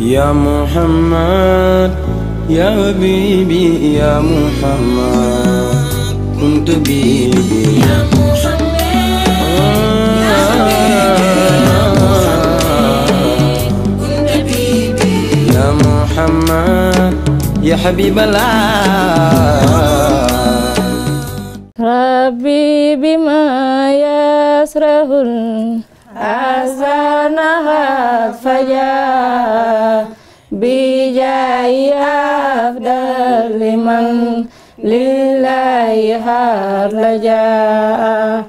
يا محمد يا حبيبي يا محمد كنت بيبي يا محمد يا حبيبي يا محمد كنت بيبي يا محمد يا حبيب الله ربي بما يسره الأحزان فجاء بجاي أفضل لمن لله هرجاء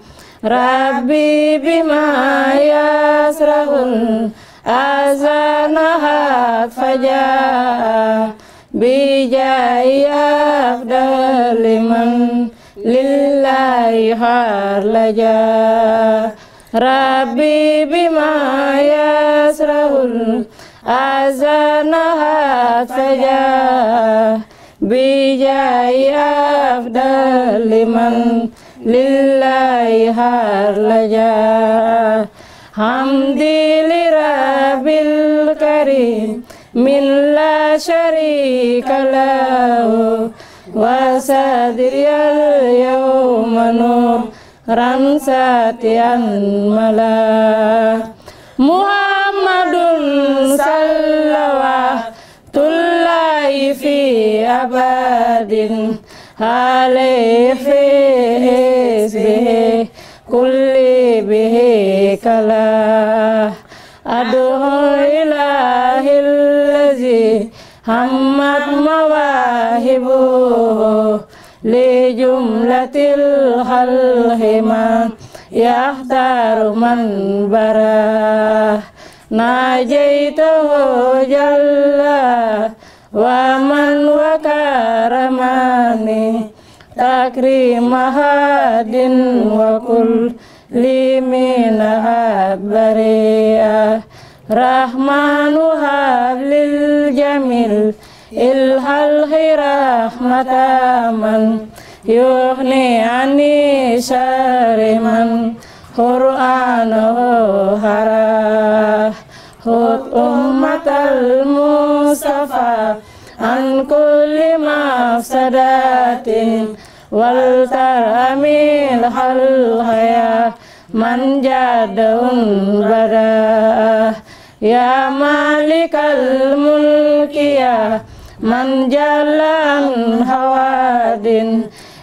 ربي بما يسره الأحزان فجاء بجاي أفضل لمن لله هرجاء ربي بما يسره الأحزان فجاء بجاي أفضل لمن لله هرجاء حمدي لرب الكريم من لا شريك له وصدري اليوم نور رمساتي ملا محمد صلوات الله في أبد عليه في حزبه كل به كلا أدعو إله الذي همت مواهبه لجملة الخلق من يختار من براه ناجيته جل ومن وكرمني تكريم هاد وكل من بريئة رحمن هب للجميل الخلق رحمة من يغني عني شر من قرآنه هراه خذ أمة المصطفى عن كل مفسدات ولترحمي الخلق يا من جادهم بدا يا مالك الملك يا من جل عن هواد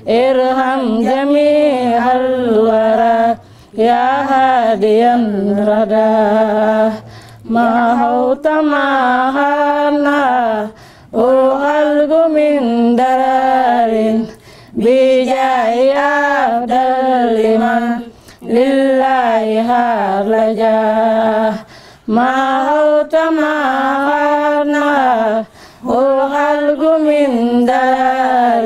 ارحم جميع الورى يا هاديا ردا ما هوت ما هانا أخلق من درار بجاي أفضل لمن لله هرجاه ما هوت ما هانا أخلق من درار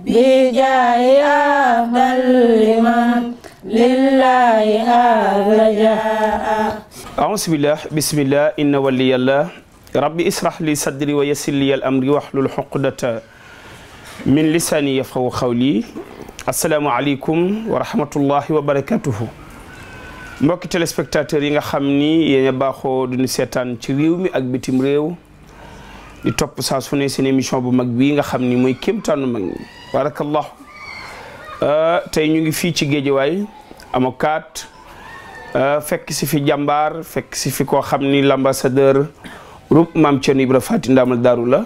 بجاي أفضل لمن لله هرجاه أعوذ بالله بسم الله إن ولي الله ربي اسرح لي صدري ويسر لي الأمر واحلل عقدة من لساني يفقهوا قولي السلام عليكم ورحمة الله وبركاته mbokki téléspectateurs yi nga xam ni yéen a baaxoo duñu seetaan ci réew mi ak bitim réew di topp saa su ne seen émission bu mag bii nga xam ni mooy kéemtaanu mag ñi barakallahu tey ñu ngi fii ci Géejawaay amokat fekk si fi jàmbaar fekk si fi koo xam ni l'ambassadeur groupe Mame Thierno Ibra Faty Ndamal Daaru la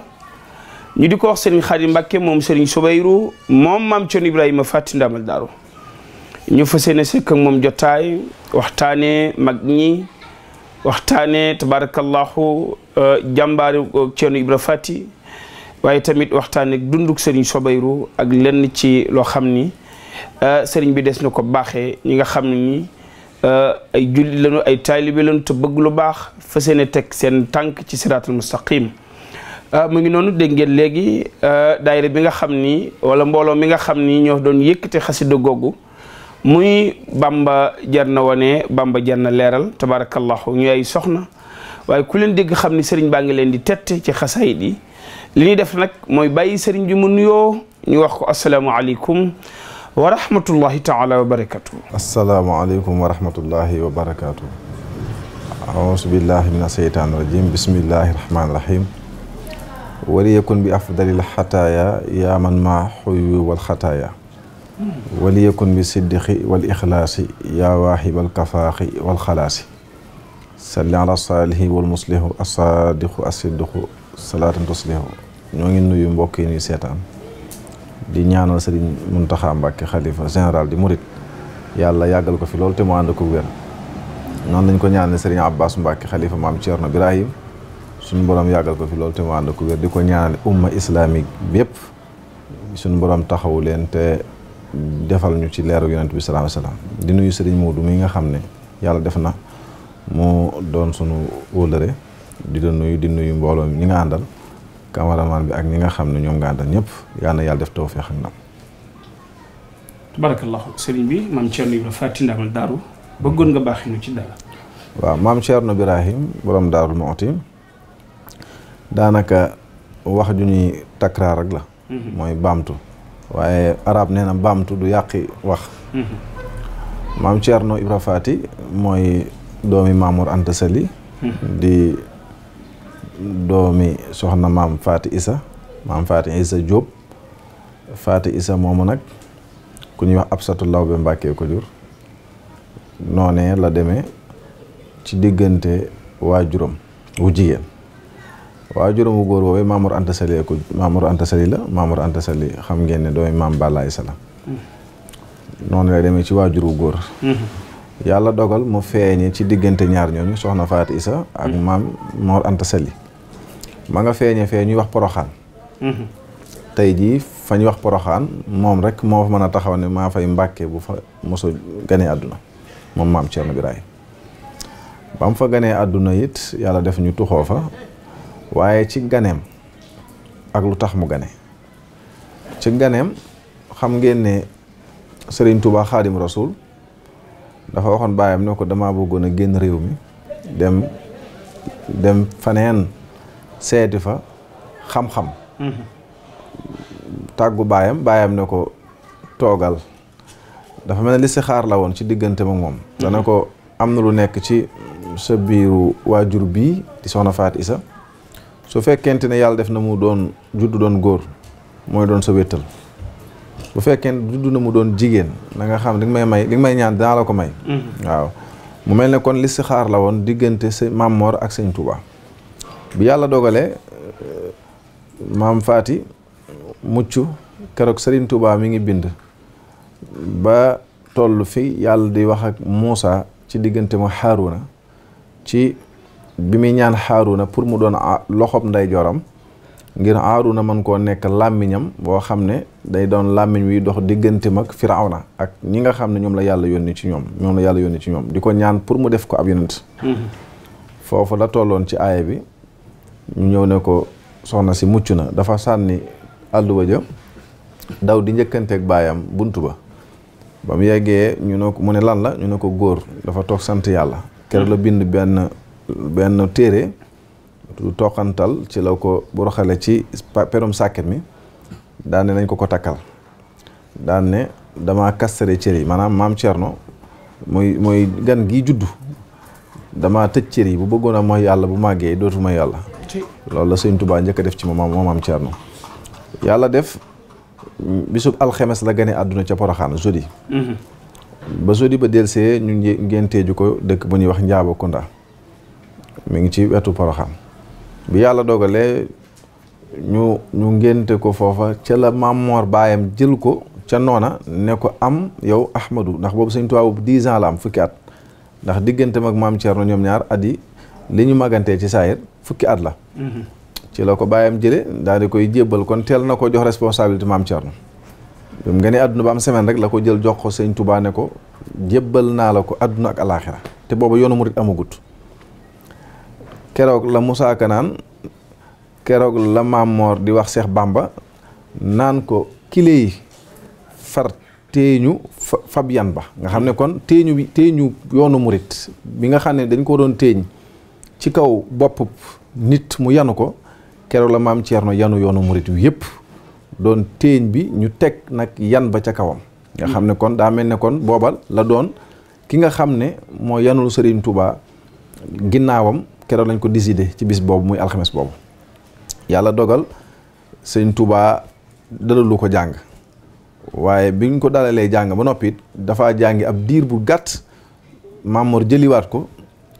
ñu di ko wax Serigne Khadim Mbacké moom Serigne Soubayrou moom Mame Thierno Ibrahima Faty Ndamal Daaru ñu fas yéene sekk ak moom jotaay waxtaane mag ñi waxtaane tabarakallahu jàmbaari Thierno Ibra Faty waaye tamit waxtaane dunduk Serigne Soubayrou ak lenn ci loo xam ni Serigne bi des na ko baaxee ñi nga xam ni ay julli lañu ay taalibe lañu te bëgg lu baax fas yéene teg seen tànk ci siraatul mustaqim mu ngi noonu dégg ngeen léegi daayira bi nga xam ni wala mbooloo mi nga xam ni ñoo doon yëkkate xasida googu muy Bamba jar na wane Bamba jar na leeral tabarakallahu ñu ay soxna waaye ku leen dégg xam ni sëriñ baa ngi leen di tette ci xasaayid yi li ñuy def nag mooy bàyyi sëriñ bi mu nuyoo ñu wax ko asalaamaaleykum wa rahmatullahi taala wa barakatuh. asalaamaaleykum wa rahmatullahi wa barakatuh. أعوذ بالله من الشيطان الرجيم بسم الله الرحمن الرحيم وليكن بأفضل الحتايا يا من مع حيو والخطايا وليكن بالصدق والإخلاص يا واهب الكفاح والخلاص صل على الصالح والمصلح الصادق الصدق صلاة تصلح ñoo ngi nuyu mbokk yi ñuy seetaan di ñaanal Serigne Mountakha Mbacké xalifa général di Mouride yàlla yàggal ko fi loolu te mu ànd ko wér noonu lañ ko ñaanal Serigne Abbas Mbacké xalifa maam Thierno Birahim suñu borom yàggal ko fi loolu te mu ànd ko wér di ko ñaanal umma islamique bépp suñu borom taxawu leen te defal ñu ci leeru yonent bi sallallahu alayhi wasallam di nuyu Serigne Modou mi nga xam ne yàlla def na mu doon sunu wóllëre di nuyu mbooloo mi ñi nga àndal cameraman bi ak ñi nga xam ne ñoom nga àndal ñëpp yal na yàlla def tawfeex ak ndam. tabarakallahu sëriñ bi maam Thierno Ibrahima Faty Ndamal Daaru bëggoon nga baaxee ñu ci dara. waaw maam Thierno Birahim borom Daarul Muxti daanaka wax ju ñuy takraar rek la. mooy baamtu. waaye arab nee na baamtu du yàqi wax. maam Thierno Ibrahima Faty mooy doomi Mamour Anta Sali di doomi soxna maam Faty Issa Diop Faty Issa moomu nag ku ñuy wax Absatu Lawbe Mbàkke ko jur noonee la demee ci diggante waajuram wu jigéen waajuram wu góor woowee Mamour Anta Sali la Mamour Anta Sali xam ngeen ne doomi maam Balla Issa la noonu la demee ci waajur wu góor yàlla dogal mu feeñe ci diggante ñaar ñooñu soxna Faty Issa ak maam Mor Anta Sali ma nga feeñe fee ñuy wax poroxaan tey jii fa ñuy wax poroxaan moom rek moo fa mën a taxaw ne maa fay Mbàkke bu fa moso ganee àdduna moom maam Thierno Birahim ba mu fa ganee àdduna it yàlla def ñu tuxoo fa waaye ci ganeem ak lu tax mu gane ci ganeem xam ngeen ne Serigne Touba Xaadim Rasul dafa waxoon baayam ne ko damaa bëggoon a génn réew mi dem faneen seeti fa xam-xam tàggu baayam ne ko toogal dafa mel ne listixaar la woon ci diggante ma moom dana ko am na lu nekk ci sa biiru waajur bii di soxna Faty Issa su fekkente ne yàlla def na mu doon juddu doon góor mooy doon sa wéttal bu fekkee juddu na mu doon jigéen na nga xam li nga may ñaan dinaa la ko may waaw mu mel ne kon listixaar la woon diggante sa maam Mor ak sëñ Touba bi yàlla dogalee maam Faty mucc keroog Serigne Touba mi ngi bind ba toll fi yàlla di wax ak Muusa ci diggante mu Haaruna ci bi muy ñaan Haaruna pour mu doon loxob ndeyjooram ngir Haaruna mën koo nekk làmmiñam boo xam ne day doon làmmiñ wi dox diggante mag Firawna ak ñi nga xam ne ñoom la yàlla yónni ci ñoom di ko ñaan pour mu def ko ab yonent foofu la tolloon ci aaya bi ñu ñëw ne ko soxna si mucc na dafa sànni àlluwa ja daw di njëkkanteeg baayam buntu ba mu yeggee ñu ne ko mu ne lan la ñu ne ko góor dafa toog sant yàlla keroog la bind benn téere du toqantal ci la ko boroxale ci perum sàkket mi daan ne nañ ko takkal daan ne dama kastare cër yi maanaam maam Thierno mooy gan gi juddu dama tëj cër yi bu bëggoon a mooy yàlla bu màggee dootu mooy yàlla loolu la sëñ Touba njëkk a def ci maam Thierno yàlla def bisub alxemes la gane àdduna ca Poroxaan jeudi ba jeudi ba delsee ñu ngénteeju ko dëkk bu ñuy wax Njaaba Kunda mi ngi ci wetu Poroxaan bi yàlla dogalee ñu ngénte ko foofa ca la maam Mor baayam jël ko ca noona ne ko am yow Ahmadou ndax boobu sëñ Touba 10 ans la am fukki at ndax diggante mag maam Thierno ñoom ñaar at yi li ñu magantee ci saayir fukki at la ci la ko baayam jële daal di koy jébbal kon teel na ko jox responsabilité maam Thierno bi mu gënee àdduna ba am semaine rek la ko jël jox ko sëñ Touba ne ko jébbal naa la ko àdduna ak alaaxira te booba yoonu murit amagut keroog la Moussa Kanaan keroog la maam Mor di wax Cheikh Bamba naan ko kile yi far téeñu fab yan ba nga xam ne kon téeñu yoonu murit bi nga xam ne dañ ko doon téeñ ci kaw bopp nit mu yanu ko keroog la maam Thierno yanu yoonu murit wi yëpp doon téeñ bi ñu teg nag yan ba ca kawam nga xam ne kon daa mel ne kon boobal la doon ki nga xam ne moo yanul Serigne Touba ginnaawam keroog lañ ko décidé ci bis boobu muy alxames boobu yàlla dogal sëñ Touba dalalu ko jàng waaye bi ñu ko dalalee jàng ba noppi dafa jàngi ab diir bu gàtt Mamor jëliwaat ko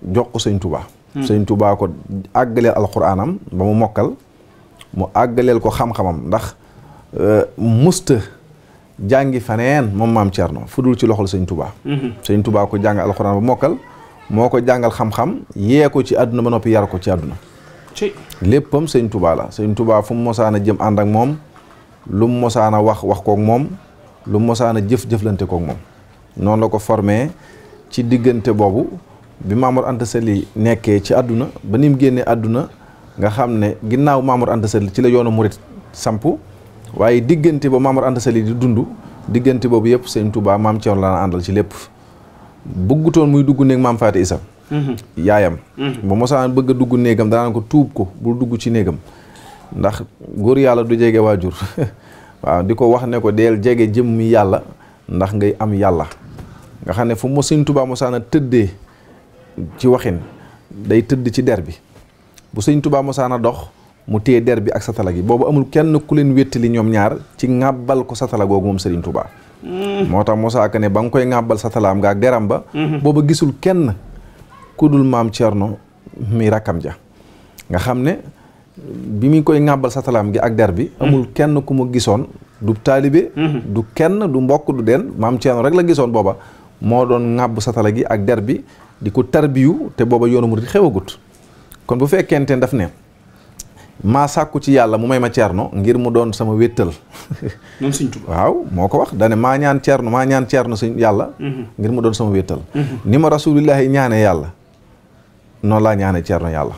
jox ko sëñ Touba. sëñ Touba ko àggaleel alxuraanam ba mu mokkal mu àggaleel ko xam-xamam ndax musta jàngi faneen moom maam Thierno fu dul ci loxol sëñ Touba. sëñ Touba ko jàng alxuraan ba mokkal moo ko jàngal xam-xam yee ko ci àdduna ba noppi yar ko ci àdduna. léppam sëñ Touba la sëñ Touba fu mu mosaan a jëm ànd ak moom lu mu mosaan a wax kook moom lu mu mosaan a jëflante kook moom noonu la ko formé ci diggante boobu bi Mamour Anta Sali nekkee ci àdduna ba ni mu génnee àdduna nga xam ne ginnaaw Mamour Anta Sali ci la yoonu murit samp waaye diggante ba Mamour Anta Sali di dund diggante boobu yëpp sëñ Touba maam Thierno la na àndal ci lépp bëggutoon muy dugg néeg maam Faati Isa yaayam ba mosaan bëgg a dugg néegam danaan ko tuub ko bul dugg ci néegam ndax góor yàlla du jege waajur waaw di ko wax ne ko deel jege jëmmi yàlla ndax ngay am yàlla nga xam ne fu mu sëñ Touba mosaan a tëddee ci waxin day tëdd ci der bi bu sëñ Touba mosaan a dox mu téye der bi ak satala gi boobu amul kenn ku leen wéttali ñoom ñaar ci ŋàbbal ko satala googu moom sëriñ Touba moo tax Moussa Ka ne ba nga koy ŋàbbal satalaam nga ak deram ba booba gisul kenn ku dul maam Thierno mi rakkam ja nga xam ne bi mu koy ŋàbbal satalaam gi ak der bi amul kenn ku mu gisoon du taalibe du kenn du mbokk du den maam Thierno rek la gisoon booba moo doon ŋàbb satala gi ak der bi di ko tarbiyu te booba yoonu murid xewagut kon bu fekkente daf ne maa sàkku ci yàlla mu may ma Thierno ngir mu doon sama wéttal moom sëñ Touba waaw moo ko wax dane maa ñaan Thierno sëñ yàlla ngir mu doon sama wéttal ni ma rasulillahi ñaane yàlla noonu laa ñaane Thierno yàlla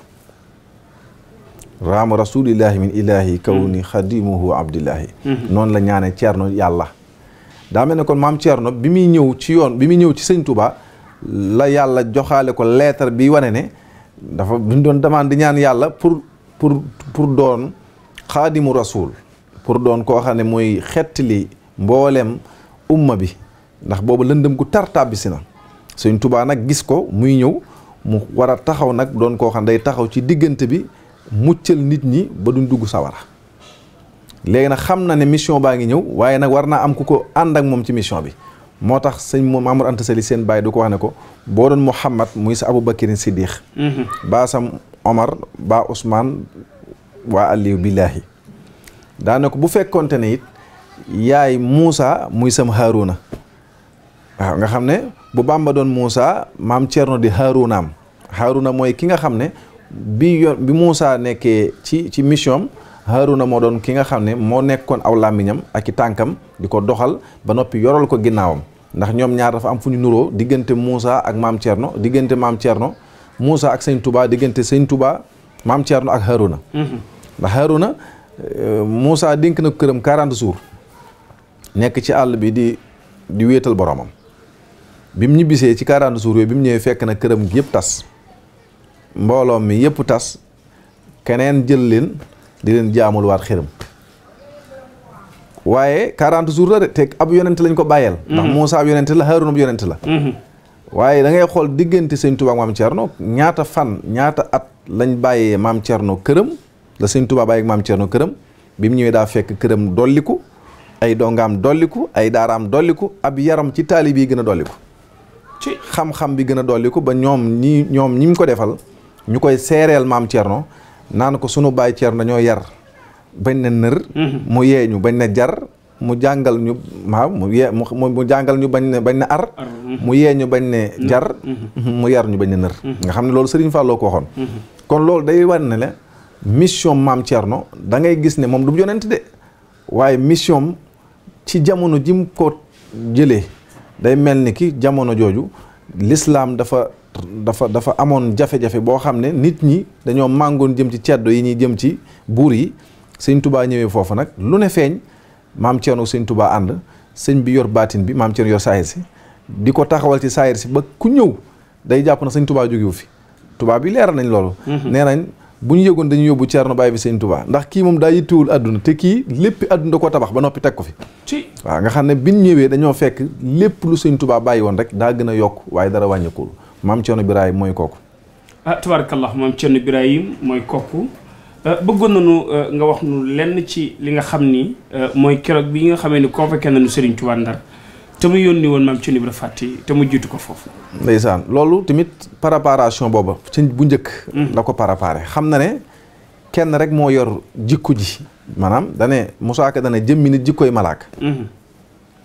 raama rasulillahi min ilahi kawni xadimuhu abdillahi noonu la ñaane Thierno yàlla daa mel ne kon maam Thierno bi muy ñëw ci yoon bi muy ñëw ci sëñ Touba la yàlla joxaale ko lettre bi wane ne dafa bi doon demande di ñaan yàlla pour doon xaadimu rasul pour doon koo xam ne mooy xettali mboolem umma bi ndax boobu lëndëm gu tar tàbbisi na sëñ Touba nag gis ko muy ñëw mu war a taxaw nag doon koo xam day taxaw ci diggante bi muccal nit ñi ba duñ dugg sawara léegi nag xam na ne mission baa ngi ñëw waaye nag war naa am ku ko ànd ak moom ci mission bi moo tax sëñ moom Mamour Anta Sali seen bàyyi du ko wax ne ko boo doon Muhammad muy sa Aboubakirin Siddiq baa sam Omar baa Ousmane waa Aliou billahi daane ko bu fekkonte ne it yaay Moussa muy sam Harouna waaw nga xam ne bu Bamba doon Moussa maam Thierno di Harounaam Harouna mooy ki nga xam ne bi Moussa nekkee ci mission Harouna moo doon ki nga xam ne moo nekkoon aw làmmiñam ak i tànkam di ko doxal ba noppi yoral ko ginnaawam ndax ñoom ñaar dafa am fu ñu nuroo diggante Moussa ak maam Thierno diggante maam Thierno Moussa ak sëñ Touba diggante sëñ Touba maam Thierno ak Harouna ndax Harouna Moussa dénk na këram 40 jours nekk ci àll bi di wéetal boromam bi mu ñibbisee ci 40 jours yooyu bi mu ñëwee fekk na këram gi yëpp tas mbooloo mi yëpp tas keneen jël leen di leen jaamul waat xërëm waaye 40 jours la de te ab yonent lañ ko bàyyeel ndax Moussa ab yonent la Harouna ab yonent la waaye da ngay xool diggante sëñ Touba ak maam Thierno ñaata fan ñaata at lañ bàyyee maam Thierno këram la sëñ Touba bàyyee ak maam Thierno këram bi mu ñëwee daa fekk këram dolliku ay dongaam dolliku ay daaraam dolliku ab yaram ci taali bi gën a dolliku ci xam-xam bi gën a dolliku ba ñoom ñi mu ko defal ñu koy seereel maam Thierno naan ko sunu baay Thierno dañoo yar bañ na nër mu yee ñu bañ na jar mu jàngal ñu waaw mu jàngal ñu bañ na ar mu yee ñu bañ ne jar mu yar ñu bañ ne nër nga xam ne loolu Serigne Fallou ko waxoon kon loolu day war ne la mission maam Thierno da ngay gis ne moom du yonent de waaye mission ci jamono ji mu ko jëlee day mel ni ki jamono jooju l'islam dafa amoon jafe-jafe boo xam ne nit ñi dañoo màngoon jëm ci ceddo yi ñuy jëm ci buur yi sëñ Touba ñëwee foofu nag lu ne feeñ maam Thierno sëñ Touba ànd sëñ bi yor baatin bi maam Thierno yor saayir si di ko taxawal ci saayir si ba ku ñëw day jàpp na sëñ Touba jógewu fi Touba bi leeral nañ loolu nee nañ bu ñu yëgoon dañuy yóbbu Thierno bàyyi bi sëñ Touba ndax kii moom daa yittewul àdduna te kii lépp àdduna da ko tabax ba noppi teg ko fi waaw nga xam ne biñ ñëwee dañoo fekk lépp lu sëñ Touba bàyyi woon rek daa gën a yokk waaye dara wàññikul maam Thierno Birahim mooy kooku tabarakallah maam Thierno Birahim mooy kooku bëggoon nañu nga wax nu lenn ci li nga xam ni mooy keroog bi nga xamee ni convoqué nañu Serigne Touba Ndar te mu yónni woon maam Thierno Ibra Fati te mu jiitu ko foofu. ndeysaan loolu tamit préparation booba ci bu njëkk. la ko préparé xam na ne kenn rek moo yor jikko ji maanaam dane Moussa Ka dane jëmmi nit jikkoy malaaka.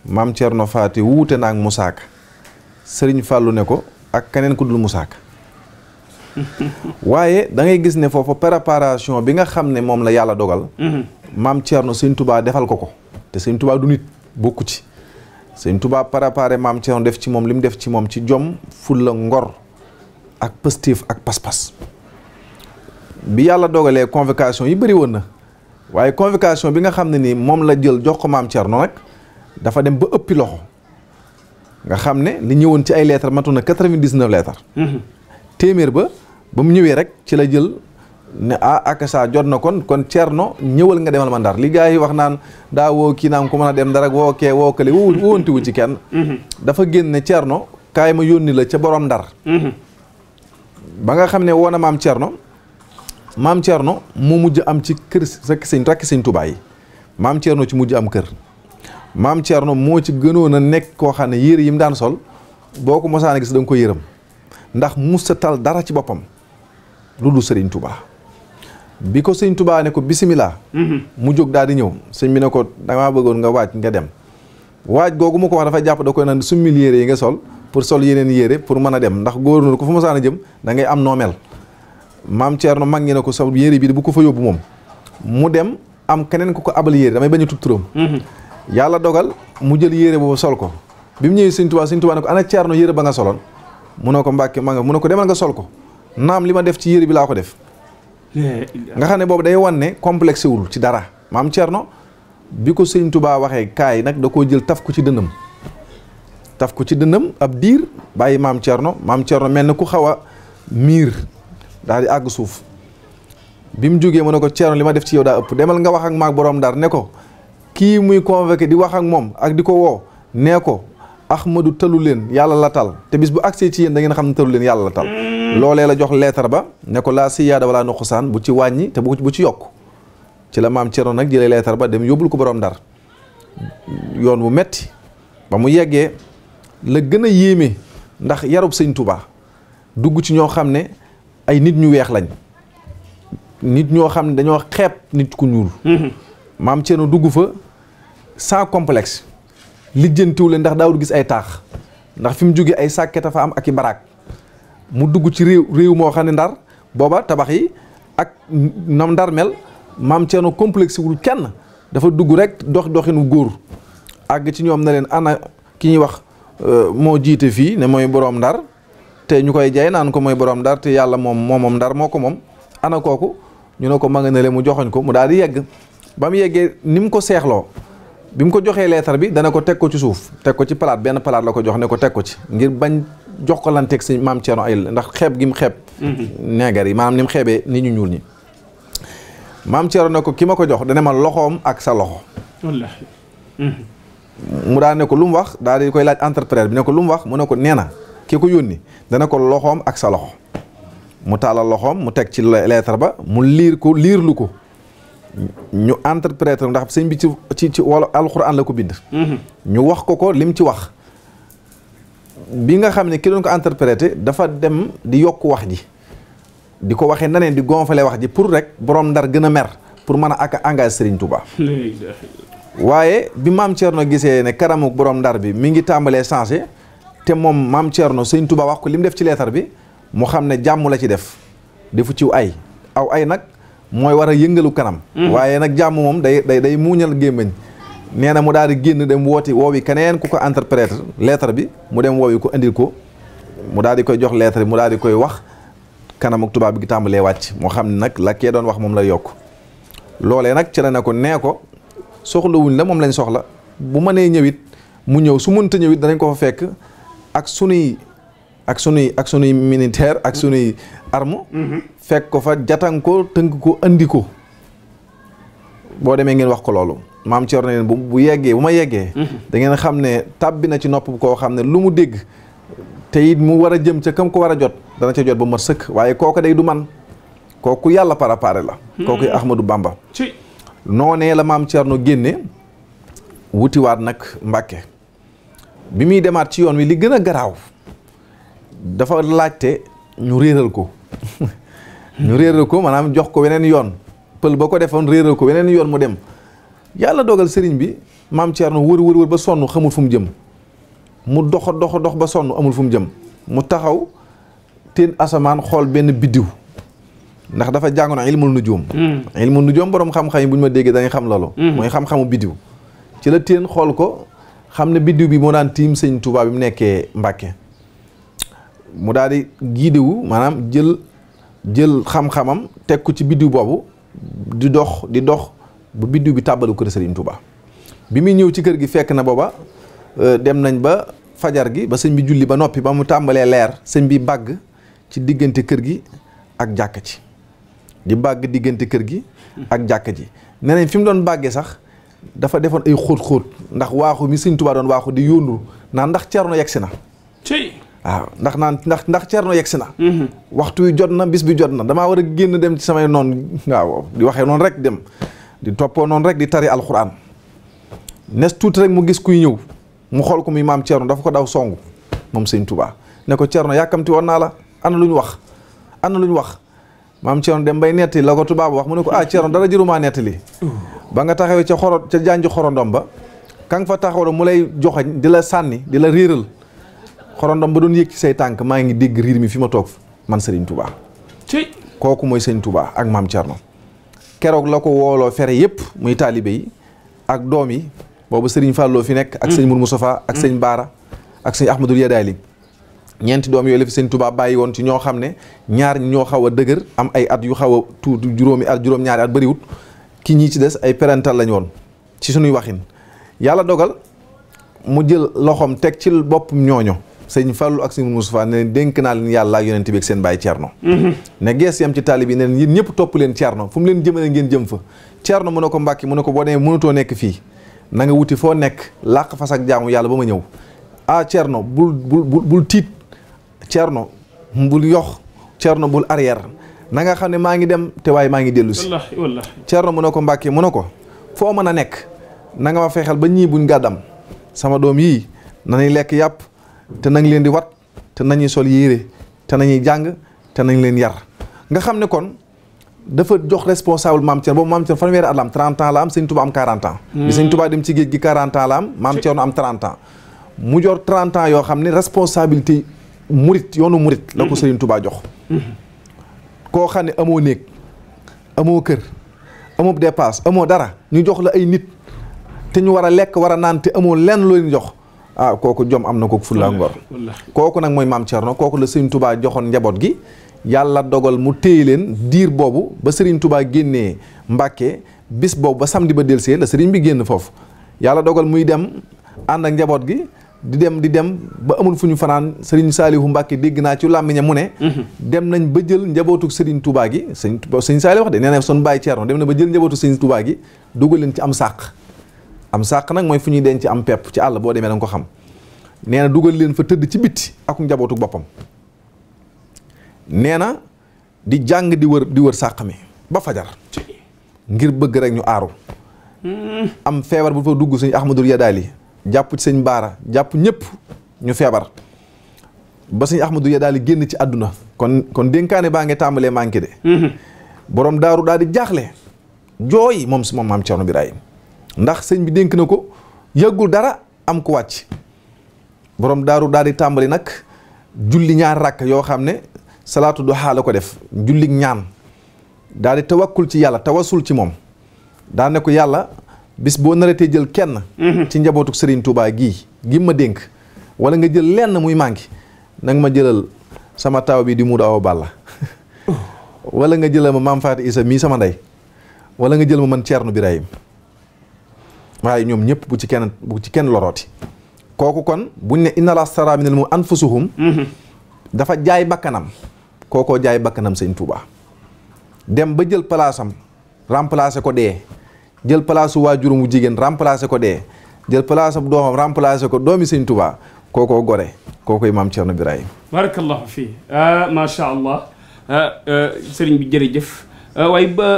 maam Thierno Fati wuute na ak Moussa Ka Serigne Fallou ne ko ak keneen ku dul Moussa Ka waaye da ngay gis ne foofu préparation bi nga xam ne moom la yàlla dogal. maam Thierno Sëñ Touba defal ko te Sëñ Touba du nit bokku ci. Sëñ Touba préparé maam Thierno def ci moom li mu def ci moom ci jom fulla ngor ak pëstéef ak pas-pas bi yàlla dogalee convocation yi bëri woon na waaye convocation bi nga xam ne ni moom la jël jox ko maam Thierno nag dafa dem ba ëppi loxo nga xam ne li ñëwoon ci ay lettres matu na 99 lettres. téeméer ba mu ñëwee rek ci la jël ne ak saa jot na kon Thierno ñëwal nga demal ma Ndar li gars yi wax naan daa woo kii naan ku mën a dem Ndar ak woo kee woo kële woontiwu ci kenn. dafa génn ne Thierno kaay ma yónni la ca borom Ndar. ba nga xam ne woo na maam Thierno moo mujj am ci kër rakki sëñ Touba yi maam Thierno ci mujj am kër. maam Thierno moo ci gënoon a nekk koo xam ne yére yi mu daan sol boo ko mosaan a gis da nga ko yërëm ndax musta tal dara ci boppam lu dul Serigne Touba. bi ko sëñ Touba ne ko bisimilah. mu jóg daal di ñëw sëñ bi ne ko damaa bëggoon nga waaj nga dem waaj googu mu ko wax dafa jàpp da koy naan summil yére yi nga sol pour sol yeneen yére pour mën a dem ndax góor na ko fa mosaan a jëm da ngay am noo mel. maam Thierno mag ñi ne ko sol yére bi bu ko fa yóbbu moom mu dem am keneen ku ko abal yére damay bañ a tudd turam. yàlla dogal mu jël yére boobu sol ko bi mu ñëwee sëñ Touba ne ko ana Thierno yére ba nga soloon mu ne ko Mbàkke ma nga mu ne ko demal nga sol ko naam li ma def ci yére bi laa ko def. nga xam ne boobu day wan ne complexé wul ci dara maam Thierno bi ko sëñ Touba waxee kaay nag da koo jël taf ko ci dënnam ab diir bàyyi maam Thierno mel ne ku xaw a miir daal di àgg suuf bi mu jógee mu ne ko Thierno li ma def ci yow daa ëpp demal nga wax ak maag borom Ndar ne ko kii muy convoqué di wax ak moom ak di ko woo nee ko Ahmadou talu leen yàlla la tal te bis bu agsee ci yéen da ngeen xam ne talu leen yàlla la tal. loolee la jox lettre ba ne ko laa siyaada wala nuqsaan bu ci wàññi te bu ci yokk ci la maam Thierno nag jëlee lettre ba dem yóbbul ko borom Ndar yoon wu metti ba mu yeggee la gën a yéeme ndax yarub sëñ Touba dugg ci ñoo xam ne ay nit ñu weex lañ nit ñoo xam ne dañoo xeeb nit ku ñuul. maam Thierno dugg fa sans complexe lijjantiw leen ndax daawul gis ay taax ndax fi mu jógee ay sàkket fa am ak i baraak mu dugg ci réew moo xam ne Ndar booba tabax yi ak nam Ndar mel maam Thierno complexe wul kenn dafa dugg rek doxinu góor àgg ci ñoom na leen ana ki ñuy wax moo jiite fii ne mooy borom Ndar te ñu koy jaay naan ko mooy borom Ndar te yàlla moom Ndar moo ko moom ana kooku ñu ne ko ma nga ne le mu joxoñ ko mu daal di yegg ba mu yeggee ni mu ko seexloo bi mu ko joxee leetar bi dana ko teg ko ci suuf teg ko ci palaat benn palaat la ko jox ne ko teg ko ci ngir bañ jox ko lan teg si maam Thierno ay ndax xeeb gi mu xeeb neegar yi maanaam ni mu xeebee nit ñu ñuul ñi maam Thierno ne ko ki ma ko jox dana ma loxoom ak sa loxo wallaahi mu daal ne ko lu mu wax daal di koy laaj interprète bi ne ko lu mu wax mu ne ko nee na ki ko yónni dana ko loxoom ak sa loxo mu taalal loxoom mu teg ci leetar ba mu liirlu ko ñu interprète ndax sëñ bi ci wala alxuraan la ko bind. ñu wax ko lim ci wax bi nga xam ne ki doon ko interprété dafa dem di yokk wax ji di ko waxee naneen di gonfale wax ji pour rek borom Ndar gën a mer pour mën a ak engagé Serigne Touba. waaye bi maam Thierno gisee ne karamu borom Ndar bi mi ngi tàmbalee changé te moom maam Thierno Serigne Touba wax ko li mu def ci leetar bi mu xam ne jàmm la ci def defu ciw ay aw ay nag. mooy war a yëngalu kanam. waaye nag jàmm moom day muuñal gémmañ nee na mu daal di génn dem woowi keneen ku ko interprète lettre bi mu dem woowi ko indil ko mu daal di koy jox lettre bi mu daal di koy wax kanam ak tubaab bi gi tàmbalee wàcc moo xam ne nag la kee doon wax moom la yokk loolee nag ci la ne ko nee ko soxlawuñ la moom lañ soxla bu mënee ñëwit mu ñëw su mënta ñëwit danañ ko fa fekk ak sunuy militaire ak sunuy arme fekk ko fa jatan ko tënk ko andi ko boo demee ngeen wax ko loolu maam Thierno leen bu ma yeggee da ngeen xam ne tàbbi na ci nopp koo xam ne lu mu dégg te it mu war a jëm ca kam ko war a jot dana ca jot ba mat sëkk waaye kooku day du man kooku yàlla préparé la kooku Ahmadou Bamba noonee la maam Thierno génne wutiwaat nag Mbàkke bi muy demaat ci yoon wi li gën a garaaw dafa laajte ñu réeral ko ñu réeral ko maanaam jox ko weneen yoon pël ba ko defoon réeral ko weneen yoon mu dem yàlla dogal sëriñ bi maam Thierno wër ba sonn xamul fu mu jëm mu dox ba sonn amul fu mu jëm mu taxaw teen asamaan xool benn biddiw ndax dafa jàngoon ilmul nujum ilmul nujum borom xam-xam yi bu ñu ma déggee dañuy xam loolu mooy xam-xamu biddiw ci la teen xool ko xam ne biddiw bi moo daan tiim sëñ Touba bi mu nekkee Mbàkke mu daal di giidewu maanaam jël xam-xamam teg ko ci biddiw boobu di dox ba biddiw bi tàbbalu kër Sëriñ Touba bi muy ñëw ci kër gi fekk na booba dem nañ ba fajar gi ba sëñ bi julli ba noppi ba mu tàmbalee leer sëñ bi bàgg ci diggante kër gi ak jàkka ci di bàgg diggante kër gi ak jàkka ji nee nañ fi mu doon bàggee sax dafa defoon ay xóot-xóot ndax waaxu mi sëñ Touba doon waaxu di yóndu naan ndax Cerno yegsi na waaw ndax Cerno yegsi na waxtu wi jot na bis bi jot na damaa war a génn dem ci samay noon waaw di waxee noonu rek dem di toppoo noonu rek di tari alxuraan nes tuuti rek mu gis kuy ñëw mu xool ko muy maam Thierno dafa ko daw songu moom sëñ Touba ne ko Thierno yàkkamti woon naa la ana lu ñu wax maam Thierno dem bay nettali la ko tubaab wax mu ne ko Thierno dara jërumaa nettali ba nga taxawee ca janj xorondom ba ka nga fa taxaw mu lay joxañ di la sànni di la réeral xorondom ba doon yëg ci say tànk maa ngi dégg riir mi fi ma toog man Serigne Touba kooku mooy sëñ Touba ak maam Thierno keroog la ko wooloo fere yëpp muy taalibe yi ak doom yi boobu Serigne Fallou fi nekk ak sëñ Mour Moustapha ak sëñ Baara ak sëñ Ahmadou Yadaali ñeenti doom yooyu la fi sëñ Touba bàyyi woon ci ñoo xam ne ñaar ñoo xaw a dëgër am ay at yu xaw a tuuti juróom-ñaari at bëriwut ki ñii ci des ay parental lañ woon ci suñuy waxin yàlla dogal mu jël loxoom teg ci boppam ñooño sëñ Fallou ak sëñ Mour Moustapha ne dénk naa leen yàlla ak yonent bi ak seen bàyyi Thierno ne gees yam ci taalib yi ne yéen ñëpp topp leen Thierno fu mu leen jëmale ngeen jëm fa Thierno mu ne ko Mbàkke mu ne ko boo demee mënutoo nekk fii na nga wuti foo nekk làq fas ak jaamu yàlla ba ma ñëw Thierno bul tiit Thierno bul yox Thierno bul arrière na nga xam ne maa ngi dem te waaye maa ngi dellu si Thierno mu ne ko Mbàkke mu ne ko foo mën a nekk na nga ma fexeel ba ñii buñ gàddam sama doom yii nañuy lekk yàpp te nañ leen di wat te nañuy sol yére te nañuy jàng te nañ leen yar nga xam ne kon dafa jox responsable maam Thierno boobu maam Thierno fanweeri at la am 30 ans la am sëñ Touba am 40 ans bi sëñ Touba dem ci géej gi 40 ans la am maam Thierno am 30 ans mu jor 30 ans yoo xam ne responsabilité murit yoonu murit la ko sëriñ Touba jox koo xam ne amoo néeg amoo kër amoo dépasse amoo dara ñu jox la ay nit te ñu war a lekk war a naan te amoo lenn loo leen jox kooku jom am na ko fulla ngor kooku nag mooy maam Thierno kooku la sëriñ Touba joxoon njaboot gi yàlla dogal mu téye leen diir boobu ba sëriñ Touba génnee Mbàkke bis boobu ba samedi ba delsee la sëriñ bi génn foofu yàlla dogal muy dem ànd ak njaboot gi di dem ba amul fu ñu fanaan sëriñ Saalihu Mbàkke dégg naa ci làmmiñam mu ne dem nañ ba jël njabootu sëriñ Touba gi sëñ Saalihu wax de nee na son bàyyi Thierno dem na ba jël njabootu sëriñ Touba gi dugal leen ci am sàq nag mooy fu ñuy denc am pepp ci àll boo demee da nga ko xam nee na dugal leen fa tëdd ci bitti ak njabootu boppam nee na di jàng di wër sàq mi ba fajar ngir bëgg rek ñu aaru am feebar bu fa dugg sëñ Ahmadou Yadaali jàpp ci sëñ Baara jàpp ñëpp ñu feebar ba sëñ Ahmadou Yadaali génn ci àdduna kon dénkaane baa ngi tàmbalee manqué de borom daaru daal di jaaxle jooy moom maam Thierno Birahim ndax sëñ bi dénk na ko yàggul dara am ku wàcc borom daaru daal di tàmbali nag julli ñaar rakk yoo xam ne salaatu duha la ko def julli ñaan daal di tawakkul ci yàlla tawasul ci moom daa ne ko yàlla bis boo naratee jël kenn ci njabootu Serigne Touba gi ma dénk wala nga jël lenn muy manqué nanga ma jëlal sama taw bi di Modou Awa Balla wala nga jëlal ma maam Faati Isa mii sama ndey wala nga jël ma man Thierno Birahim waaye ñoom ñëpp bu ci kenn lorooti kooku kon buñ ne inna la stara minal mu'minina anfusahum dafa jaay bakkanam kookoo jaay bakkanam sëñ Touba dem ba jël palaasam remplacé ko dee jël palaasu waajuram wu jigéen remplacé ko dee jël palaasam doomam remplacé ko doomi sëñ Touba kookoo gore kookoy maam Thierno Birahim. barakallahu fii macha allah sëriñ bi jërëjëf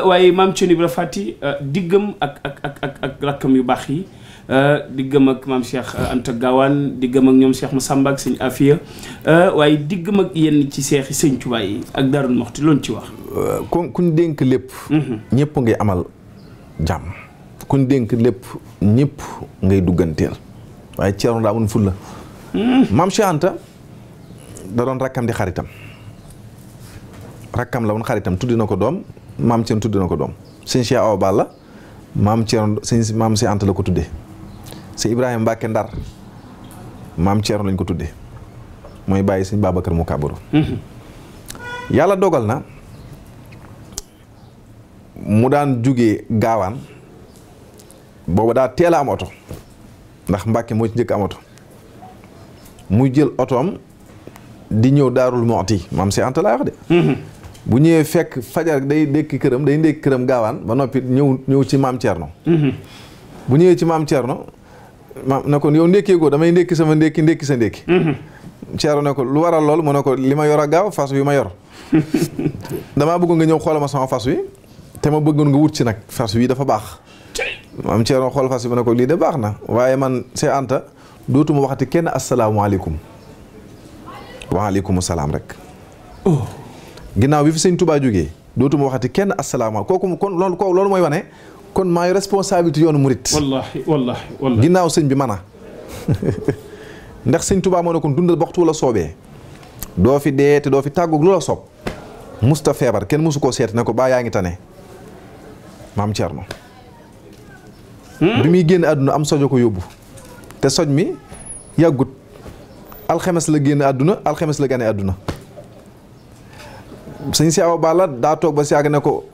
waaye maam Thierno Ibra Fati diggam ak rakkam yu baax yi diggam ak maam Cheikh Anta Gawane diggam ak ñoom Cheikh Massamba ak sëñ Afia waaye diggam ak yenn ci seexi sëñ Tuubaa yi ak Daarul Muxti loolu ci wax. kuñ dénk lépp. ñëpp ngay amal jàmm. kuñ dénk lépp ñëpp ngay dugganteel waaye Thierno daa amoon fulla. maam Cheikh Anta da doon rakkam di xaritam rakkam la woon xaritam tuddi na ko doom maam Thierno tuddi na ko doom sëñ Cheikh Awa Balla maam Thierno maam Cheikh Anta la ko tuddee. sëñ Ibrahima Mbacke Ndar maam Thierno lañ ko tuddee mooy bàyyi sëñ Babacar mu Kabaru. yàlla dogal na mu daan jugee gaawaan booba daa teel a am oto ndax Mbacke moo ci njëkk am oto muy jël otoom di ñëw Daarul Muxti maam Cheikh Anta laa wax de. bu ñëwee fekk fajar day ndékki këram gaawaan ba noppi ñëw ci maam Thierno. bu ñëwee ci maam Thierno. ma ne ko yow ndékkee goo damay ndékki sama ndékki sa ndékki. Thierno ne ko lu waral lool mu ne ko li ma yor a gaaw fas wi ma yor. damaa bëgg nga ñëw xoolal ma sama fas wi te ma bëggoon nga wut ci nag fas wi dafa baax. maam Thierno xool fas wi ma ne ko lii de baax na waaye man Cheikh Anta dootuma waxati kenn asalaamaaleykum. waaleykum salaam rek. ginnaaw bi fi sëñ Touba jógee dootuma waxati kenn asalaamaaleykum kooku kon loolu mooy wane. kon maay responsabilité yoonu murit. wallaahi. ginnaaw sëñ bi mën a ndax sëñ Touba moo ne kon dundal waxtu la soobee doo fi dee te doo fi tàggoog lu la soob musta feebar kenn musu koo seet ne ko baa yaa ngi tane maam Thierno. bi muy génn àdduna am sojo ko yóbbu te soj mi yàggut alxemes la génn àdduna alxemes la gane àdduna. sëñ si Awa Balla daa toog ba si yàgg ne ko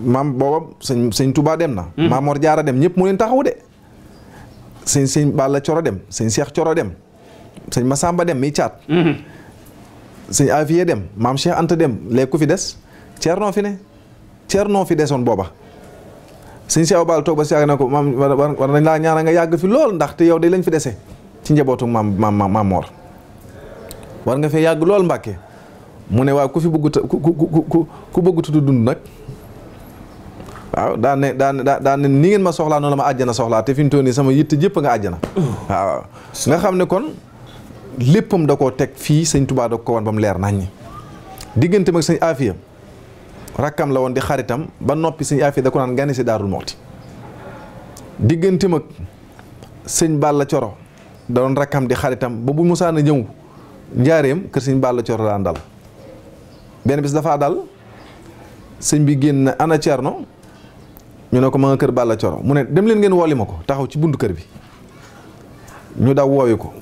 maam booba sëñ Touba dem na. maam Mor Jaara dem ñëpp mu leen taxaw de. sëñ Balla Coro dem sëñ Cheikh Coro dem sëñ Massamba dem miy caat. sëñ Afiye dem maam Cheikh Anta dem léegi ku fi des Thierno fi ne Thierno fi desoon booba. sëñ si Awa Balla toog ba si yàgg ne ko maam war nañ laa ñaanal nga yàgg fi lool ndax te yow de lañ fi dese ci njabootu maam Mor war nga fee yàgg lool Mbàkke. mu ne waaw ku fi bëgg ku bëgg tudd dund nag waaw daan ne ni ngeen ma soxlaa noonu la ma àjjana soxlaa te fi mu toll nii sama yitte jëpp nga àjjana. waaw nga xam ne kon léppam da koo teg fii sëñ Touba da ko wan ba mu leer naññi. diggante mag sëñ Afia rakkam la woon di xaritam ba noppi sëñ Afia da ko naan gane si Daarul Muxti. diggante mag sëñ Balla Coro da doon rakkam di xaritam ba bu musaana ñëw njaareem kër sëñ Balla Coro daan dal. benn bis dafaa dal sëñ bi génn ana Thierno ñu ne ko ma nga kër Balla Coro mu ne dem leen ngeen wooli ma ko taxaw ci buntu kër bi ñu daw woowi ko.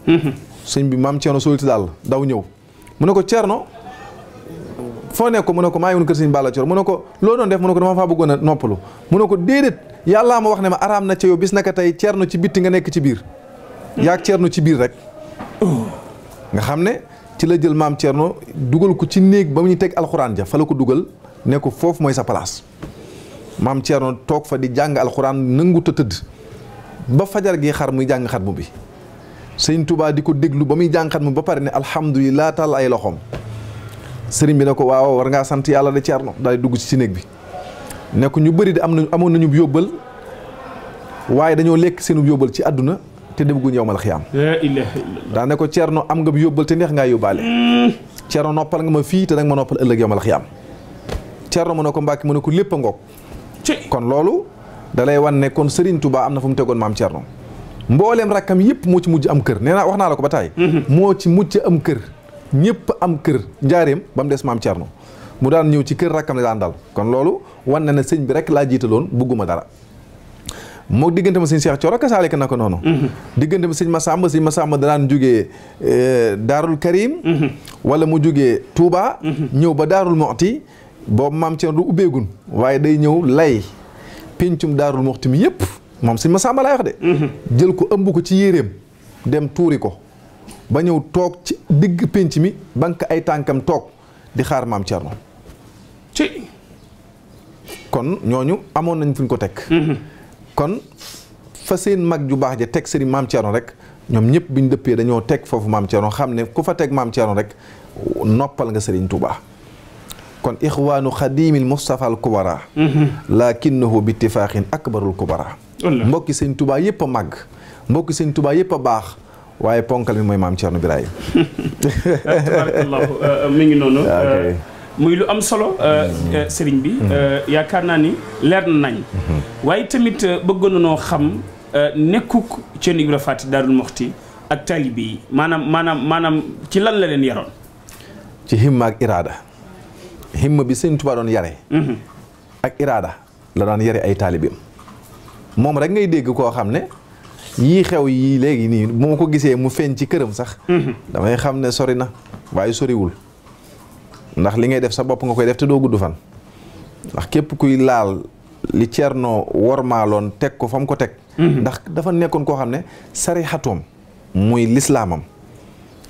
sëñ bi maam Thierno soliti daal daw ñëw mu ne ko Thierno foo nekk ko mu ne ko maa ngi woon kër sëñ Balla Coro mu ne ko loo doon def mu ne ko dama faa bëggoon a noppalu mu ne ko déedéet yàllaa ma wax ne ma araam na ca yow bis naka tey Thierno ci bitti nga nekk ci biir. yaa ak Thierno ci biir rek. nga xam ne. ci la jël maam Thierno dugal ko ci néeg ba mu ñu teg alxuraan ja fa la ko dugal ne ko foofu mooy sa place maam Thierno toog fa di jàng alxuraan nangu ta tëdd ba fajar gi xar muy jàng xatmu bi sëñ Touba di ko déglu ba muy jàng xatmu ba pare ne alhamdulilah taal ay loxoom sëriñ bi ne ko waaw war ngaa sant yàlla de Thierno daal di dugg ci néeg bi ne ko ñu bëri de amoon nañu yóbbal waaye dañoo lekk seenu yóbbal ci àdduna te demaguñ yowmal xiyaam. la ilaha illallah. daa ne ko Thierno am nga bu yóbbal te neex ngaa yóbbaale. Thierno noppal nga ma fii te nag ma noppal ëllëg yowmal xiyaam. Thierno mu ne ko Mbàkke mu ne ko lépp a ngoog. kon loolu da lay wan ne kon Serigne Touba am na fu mu tegoon maam Thierno. mbooleem rakkam yëpp moo ci mujj am kër nee naa wax naa la ko ba taay. moo ci mujj am kër. ñëpp am kër njaareem ba mu des maam Thierno mu daan ñëw ci kër rakkam ne daan dal kon loolu wan na ne sëñ bi rek laa jiitaloon bugguma dara. moo diggante ma sëñ Cheikh Thioro kasaalika na ko noonu. diggante ma sëñ Massamba danaan jógee Daarul Karim. wala mu jógee Touba. ñëw ba Daarul Muxti boobu maam Thierno du ubbeegun waaye day ñëw lay pencum Daarul Muxti mi yëpp moom sëñ Massamba laay wax de. jël ko ëmb ko ci yéreem dem tuuri ko ba ñëw toog ci digg penc mi banque ay tànkam toog di xaar maam Thierno. kon ñooñu amoon nañ fuñ ko teg. kon fa seen mag ju baax ja teg sëriñ maam Thierno rek ñoom ñëpp biñ dëppee dañoo teg foofu maam Thierno xam ne ku fa teg maam Thierno rek noppal nga Serigne Touba kon ixwaanu xadimil Mustafa al kubara lakinnahu bi ittifaqin akbarul kubara mbokki Serigne Touba yëpp a màgg mbokki Serigne Touba yëpp a baax waaye ponkal mi mooy maam Thierno Birahim tabarakallahu mi ngi noonu muy lu am solo sëriñ bi yaakaar naa ni leer na nañ waaye tamit bëggoon nañoo xam nekkuk Ceerno Ibra Faty Daarul Muxti ak taalibe yi maanaam ci lan la leen yaroon ci himma ak iraada himma bi Sëriñ Tuubaa doon yare ak iraada la daan yare ay taalibeem moom rek ngay dégg koo xam ne yii xew yii léegi nii bu ma ko gisee mu feeñ ci këram sax damay xam ne sori na waaye soriwul ndax li ngay def sa bopp nga koy def te doo gudd fan ndax képp kuy laal li Ceerno wormaaloon teg ko fa mu ko teg ndax dafa nekkoon koo xam ne sarixatoom muy lislaamam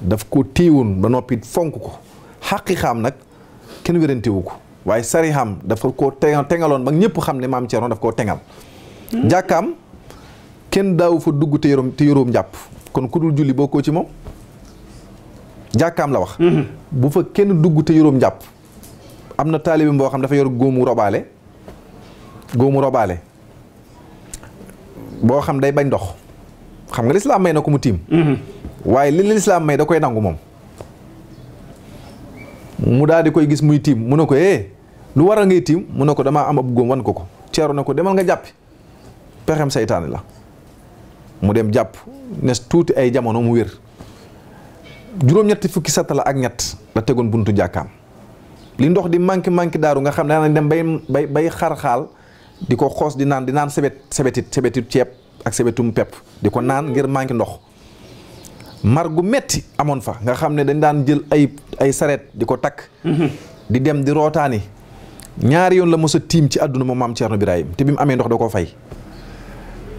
daf ko téewoon ba noppi fonk ko xaqiiqaam nag kenn wérantewu ko waaye sarixam dafa koo tengaloon ba ñëpp xam ne maam Ceerno daf koo tengal jàkkaam kenn daawu fa dugg te yoroom njàpp kon ku dul julli bokkoo ci moom jàkkaam la wax bu fa kenn dugg te yoroom njàpp am na taalibe boo xam dafa yor góomu robaale boo xam day bañ ndox xam nga lislaam may na ko mu tiim waaye li lislaam may da koy nangu moom mu daal di koy gis muy tiim mu ne ko lu waral ngay tiim mu ne ko damaa am ab góom wan ko Ceerno ne ko demal nga jàppi pexem saytaane la mu dem jàpp nes tuuti ay jamono mu wér juróom-ñetti fukki satala ak ñett la tegoon buntu jàkkaam li ndox di manqué daaru nga xam ne daan dem bay xar-xaal di ko xoos di naan sebetit ceeb ak sebetum pepp di ko naan ngir manqué ndox mar gu metti amoon fa nga xam ne dañ daan jël ay sareet di ko takk di dem di rootaani ñaari yoon la mos a tiim ci àdduna moom maam Ceerno Birahim te bi mu amee ndox da koo fay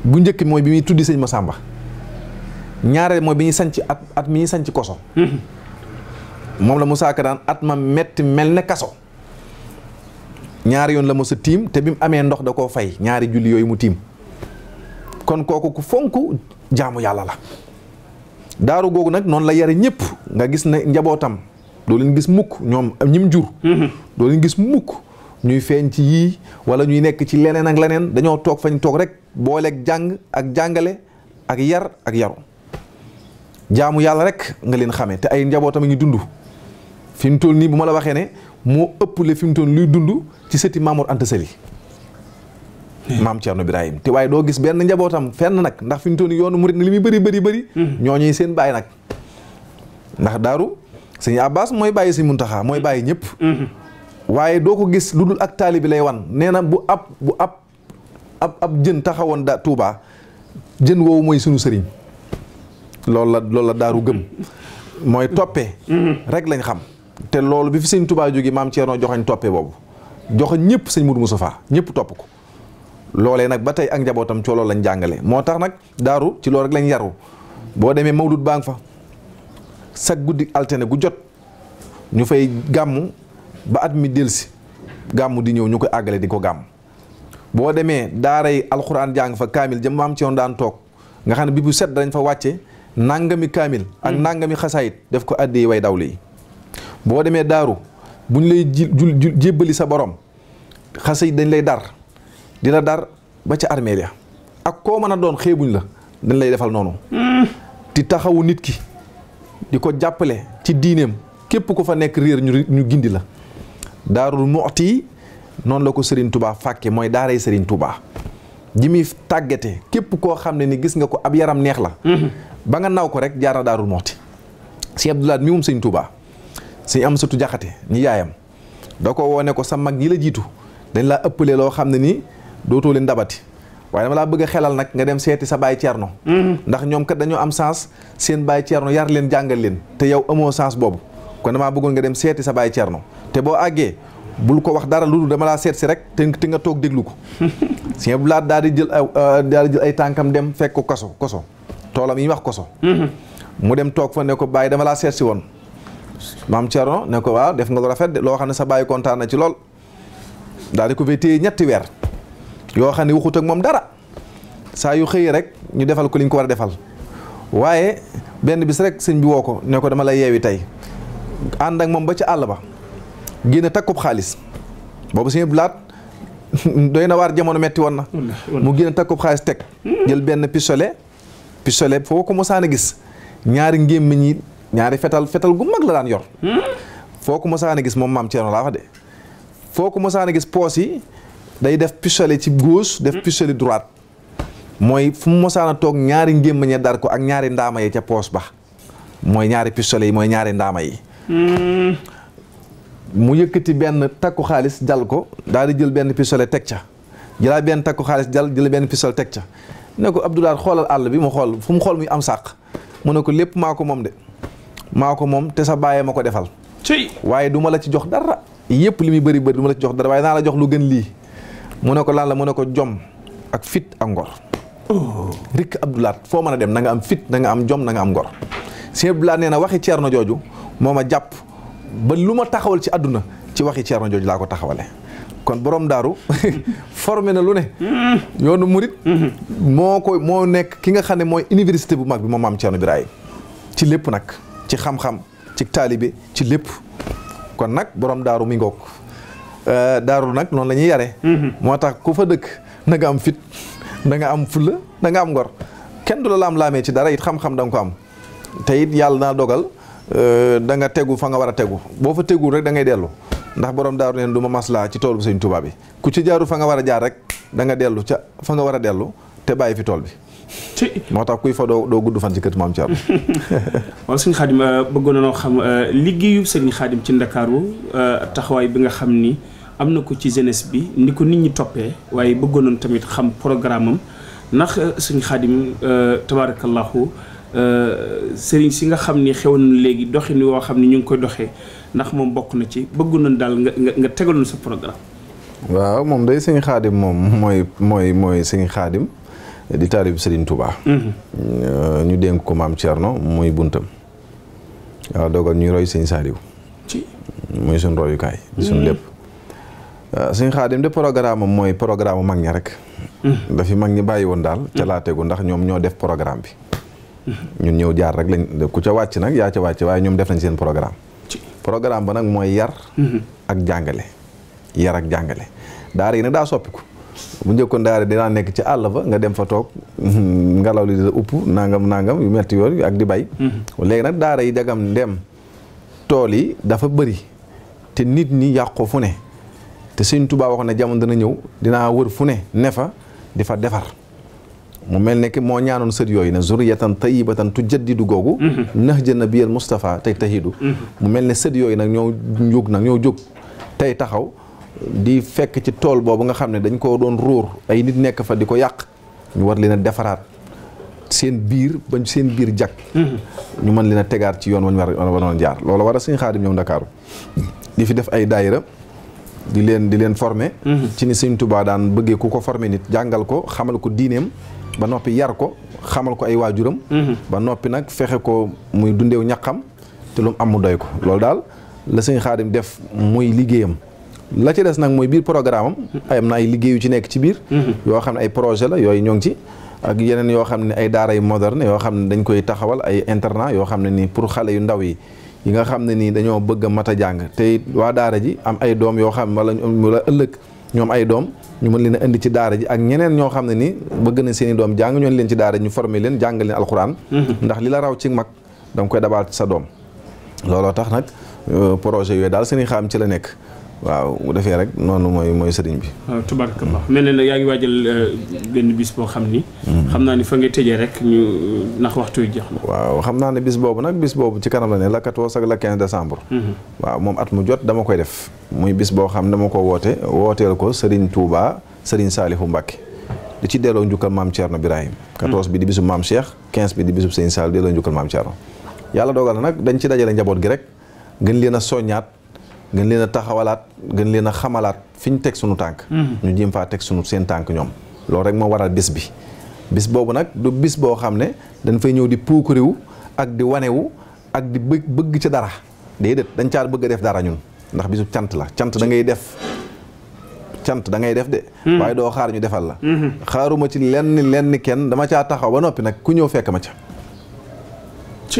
bu njëkk mooy bi muy tuddi sëñ Masamba ñaareel mooy bi ñuy sanc at mi ñuy sanc koso moom la Musaa Ka daan at ma metti mel ne kaso ñaari yoon la mos a tiim te bi mu amee ndox da koo fay ñaari julli yooyu mu tiim kon kooku ku fonk jaamu yàlla la daaru googu nag noonu la yare ñëpp nga gis ne njabootam doo leen gis mukk ñoom ñim jur doo leen gis mukk ñuy feeñ ci yii wala ñuy nekk ci leneen ak leneen dañoo toog fañ toog rek booleeg jàng ak jàngale ak yar ak yaru jaamu yàlla rek nga leen xamee te ay njabootam a ngi dund fi mu toll nii bu ma la waxee ne moo ëpple fi mu toll luy dund ci sëti Mamour Anta Sali maam Ceerno Birahim te waaye doo gis benn njabootam fenn nag ndax fi mu toll nii yoonu murit li muy bëri ñooñuy seen bàyyi nag ndax daaru sëñ Abbas mooy bàyyi sëñ Muntaxa mooy bàyyi ñëpp waaye doo ko gis lu dul ak taalibi lay wan nee na bu ab jën taxawoon Tuubaa jën woowu mooy sunu sëriñ loolu la daaru gëm mooy toppee rek lañ xam te loolu bi fi sëñ Tuubaa jógee maam Ceerno joxañ toppee boobu joxañ ñëpp sëñ Mudu Mustafaa ñëpp topp ko loolee nag ba tey ak njabootam ci loolu lañ jàngale moo tax nag daaru ci loolu rek lañ yaru boo demee mawlud baa ngi fa sag guddi altine gu jot ñu fay gàmmu ba at mi delsi gàmmu di ñëw ñu koy àggale di ko gàmm boo demee daaray alxuraan jàng fa kaamil jëm maam ci yoon daan toog nga xam ne bi bu set dañ fa wàcce nangami kaamil ak nangami xasaayit def ko addi way dawli yi boo demee daaru buñ lay jébbali sa borom xasaayit dañ lay dar di la dar ba ca armeel ya ak koo mën a doon xeebuñ la dañ lay defal noonu di taxawu nit ki di ko jàppale ci diineem képp ku fa nekk réer ñu gindi la Daarul Muxti noonu la ko Serigne Touba fàkke mooy daaray Serigne Touba ji muy tàggate képp koo xam ne ni gis nga ko ab yaram neex la ba nga naw ko rek jaar na Daarul Muxti si Abdoulaye mi moom Serigne Touba Serigne Amsatu Jaxate ñi yaayam da ko woone ko sa mag ñi la jiitu dañ laa ëppalee loo xam ne nii dootoo leen dabati waaye dama laa bëgg a xelal nag nga dem seeti sa baay Ceerno ndax ñoom kat dañoo am sens seen baay Ceerno yar leen jàngal leen te yow amoo sens boobu kon damaa bëggoon nga dem seeti sa baay Ceerno te boo àggee bul ko wax dara lu dul dama laa seet si rek te nga toog déglu ko Sëñ Abdou Lahad daal di jël ay tànkam dem fekk ko koso toolam yi wax koso mu dem toog fa ne ko baay dama laa seet si woon maam Ceerno ne ko waaw def nga lu rafet loo xam ne sa baay kontaan na ci lool daal di ko fay téye ñetti weer yoo xam ne waxut ak moom dara saa yu xëyee rek ñu defal ko li ñu ko war a defal waaye benn bis rek sëñ bi woo ko ne ko dama lay yeewi tey ànd ak moom ba ci àll ba génne takkub xaalis boobu sëñ Abdou Lahad doy na waar jamono metti woon na mu génne takkub xaalis teg jël benn pistolet foo ko mosaan a gis ñaari ngémmiñ yi ñaari fetal gu mag la daan yor foo ko mosaan a gis moom maam Thierno laa wax de foo ko mosaan a gis poos yi day def pistolet ci gauche def pistolet droite mooy fu mu mosaan a toog ñaari ngémmiñ ya dar ko ak ñaari ndaama yi ca poos ba mooy ñaari pistolet yi mooy ñaari ndaama yi mu yëkkati benn takku xaalis jal ko daal di jël benn pistolet teg ca jëlaat benn takku xaalis jël benn pistolet teg ca ne ko Abdou Lahad xoolal àll bi mu xool fu mu xool muy am sàq mu ne ko lépp maa ko moom de maa ko moom te sa bàyyee ma ko defal waaye du ma la ci jox dara yëpp li muy bëri du ma la ci jox dara waaye naa la jox lu gën lii mu ne ko lan la mu ne ko jom ak fit ak ngor rikk Abdou Lahad foo mën a dem na nga am fit na nga am jom na nga am ngor Sëñ Abdou Lahad nee na waxi Ceerno jooju moo ma jàpp ba lu ma taxawal ci àdduna ci waxi Ceerno jooju laa ko taxawale kon borom daaru formé na lu ne yoonu murit moo nekk ki nga xam ne mooy université bu mag bi moom maam Ceerno Birahim ci lépp nag ci xam-xam ci taalibe ci lépp kon nag borom daaru mi ngoog daaru nag noonu la ñuy yare moo tax ku fa dëkk na nga am fit da nga am fulla da nga am ngor kenn du la laam-laamee ci dara it xam-xam da nga ko am te it yàlla naa dogal da nga tegu fa nga war a tegu boo fa tegul rek da ngay dellu ndax borom daaru neen du ma maslaa ci tool bu Sëñ Tuubaa bi ku ci jaaru fa nga war a jaar rek da nga dellu ca fa nga war a dellu te bàyyi fi tool bi moo tax kuy fa doo gudd fan ci kër maam Thierno waaw sëñ Xaadim bëggoon na noo xam liggéeyu sëñ Xaadim ci Ndakaaru taxawaay bi nga xam ni am na ko ci jeunesse bi ni ko nit ñi toppee waaye bëggoon nañ tamit xam programme am ndax sëñ Xaadim tabarakallahu sëriñ si nga xam ni xew na léegi doxin woo xam ni ñu ngi koy doxee ndax moom bokk na ci bëggu nañ daal nga tegal na sa programme. waaw moom day sëñ Xaadim moom mooy sëñ Xaadim di taalib Sëriñ Touba. ñu dénk ko maam Thierno muy buntam. waaw dogal ñuy roy sëñ Saliou. muy suñ royukaay. di suñ lépp. sëñ Xaadim de programme am mooy programme mag ña rek. dafi mag ñi bàyyi woon daal ca laa tegu ndax ñoom ñoo def programme bi. ñun ñëw jaar rek lañ ku ca wàcc nag yaa ca wàcc waaye ñoom def nañ seen programme ba nag mooy yar ak jàngale daara yi nag daa soppiku bu njëkkoon daara dinaa nekk ci àll ba nga dem fa toog ngelaw li di la upp nangam yu metti yooyu ak di bay léegi nag daara yi dagam ndem tool yi dafa bëri te nit ñi yàqu fu ne te Sëñ Tuubaa wax ne jamono dana ñëw dinaa wër fu ne fa di fa defar mu mel ne que moo ñaanoon sët yooyu ne zurriyatan tayyibatan tujaddidu googu nahja nabiyal Mustafa tey tahidu mu mel ne sët yooyu nag ñoo jóg tey taxaw di fekk ci tool boobu nga xam ne dañ ko doon róor ay nit nekk fa di ko yàq ñu war leen a defaraat seen biir bañ seen biir jag ñu mën leen a tegaat ci yoon wañ waroon jaar loolu war a Sëñ Xaadim ñëw Ndakaaru di fi def ay daayira di leen former ci ni Sëñ Tuubaa daan bëggee ku ko former nit jàngal ko xamal ko diineem ba noppi yar ko xamal ko ay waajuram ba noppi nag fexe ko muy dundeew ñaqam te lu mu am mu doy ko loolu daal la Sëñ Xaadim def muy liggéeyam la ci des nag mooy biir programme am na ay liggéey yu ci nekk ci biir yoo xam ne ay projet la yooyu ñoo ngi ci ak yeneen yoo xam ne ay daara yu moderne yoo xam ne dañ koy taxawal ay internat yoo xam ne nii pour xale yu ndaw yi nga xam ne nii dañoo bëgg a mat a jàng te waa daara ji am ay doom yoo xam wala ëllëg ñoom ay doom ñu mën leen a indi ci daara ji ak ñeneen ñoo xam ne nii bëgg na seen i doom jàng ñoon leen ci daara ji ñu former leen jàngal leen alxuraan ndax li la raw ci mag da nga koy dabaal sa doom looloo tax nag projet yooyu daal seen i xam ci la nekk waaw bu defee rek noonu mooy sëriñ bi. waaw tubaarkallah mel na ne yaa ngi waajal benn bis boo xam ni. xam naa ni fa nga tëjee rek ñu ndax waxtu wi jeex na. waaw xam naa ne bis boobu ci kanam la ne la 14 ak la 15 décembre. waaw moom at mu jot dama koy def. muy bis boo xam dama ko wooteel ko Serigne Touba Serigne Saliou Mbacké. di ci delloo njukkal maam Thierno Birahim. 14 bi di bisub maam Cheikh 15 bi di bisub Serigne Saliou delloo njukkal maam Thierno. yàlla dogal na nag dañ ci dajale njaboot gi rek gën leen a soññaat. gën leen a taxawalaat gën leen a xamalaat fi ñu teg sunu tànk ñu jéem faa teg seen tànk ñoom loolu rek moo waral bis boobu nag du bis boo xam ne dañ fay ñëw di puukariwu ak di wanewu ak di bëgg ca dara déedéet dañ caa bëgg a def dara ñun ndax bisu cant la cant da ngay def de waaye doo xaar ñu defal la xaaruma ci lenn kenn dama caa taxaw ba noppi nag ku ñëw fekk ma ca